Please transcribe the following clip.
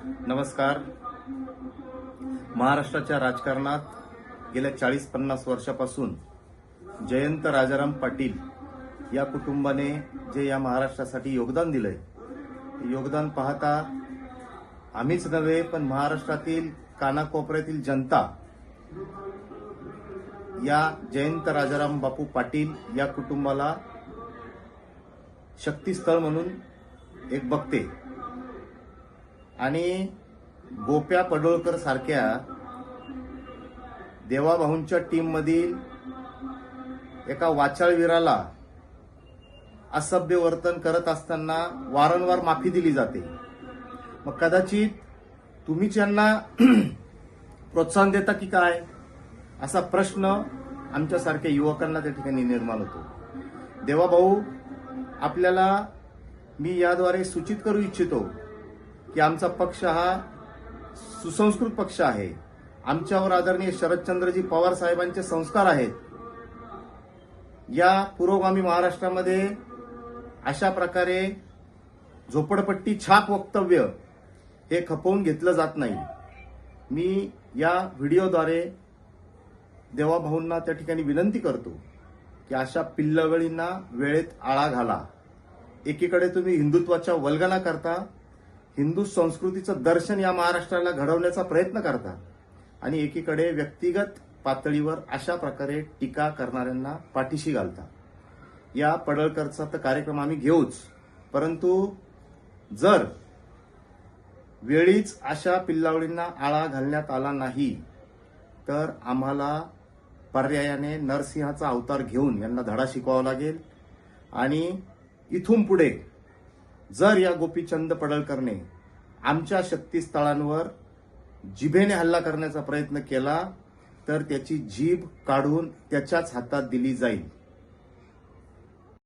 नमस्कार. महाराष्ट्राच्या राजकारणात गेल्या 40-50 वर्षापासून जयंत राजाराम पाटील या कुटुंबाने जे या महाराष्ट्रासाठी योगदान दिलंय, योगदान पाहता आम्हीच नव्हे पण महाराष्ट्रातील कानाकोपऱ्यातील जनता या जयंत राजाराम बापू पाटील या कुटुंबाला शक्तीस्थळ म्हणून एक बघते. आणि गोप्या पडोळकर सारख्या देवाभाऊंच्या टीम मधील एका वाचाळवीराला असभ्य वर्तन करत असताना वारंवार माफी दिली जाते. मग कदाचित तुम्हीच यांना प्रोत्साहन देता की काय, असा प्रश्न आमच्यासारख्या युवकांना त्या ठिकाणी निर्माण होतो. देवाभाऊ, आपल्याला मी याद्वारे सूचित करू इच्छितो की आमचा पक्ष हा सुसंस्कृत पक्ष आहे. आमच्यावर आदरणीय शरदचंद्रजी पवार साहेबांचे संस्कार आहेत. या पुरोगामी महाराष्ट्रामध्ये अशा प्रकारे झोपडपट्टी छाप वक्तव्य हे खपवून घेतलं जात नाही. मी या व्हिडिओद्वारे देवाभाऊंना त्या ठिकाणी विनंती करतो की अशा पिल्लवळींना वेळेत आळा घाला. एकीकडे तुम्ही हिंदुत्वाच्या वल्गना करता, हिंदू संस्कृतीचं दर्शन या महाराष्ट्राला घडवण्याचा प्रयत्न करता, आणि एकीकडे व्यक्तिगत पातळीवर अशा प्रकारे टीका करणाऱ्यांना पाठीशी घालता. या पडळकरचा तर कार्यक्रम आम्ही घेऊच, परंतु जर वेळीच अशा पिल्लावळींना आळा घालण्यात आला नाही तर आम्हाला पर्यायाने नरसिंहाचा अवतार घेऊन यांना धडा शिकवावा लागेल. आणि इथून पुढे जर या गोपीचंद पडळकरने आमच्या शक्तीस्थळांवर जिभेने हल्ला करण्याचा प्रयत्न केला तर त्याची जीभ काढून त्याच्याच हातात दिली जाईल.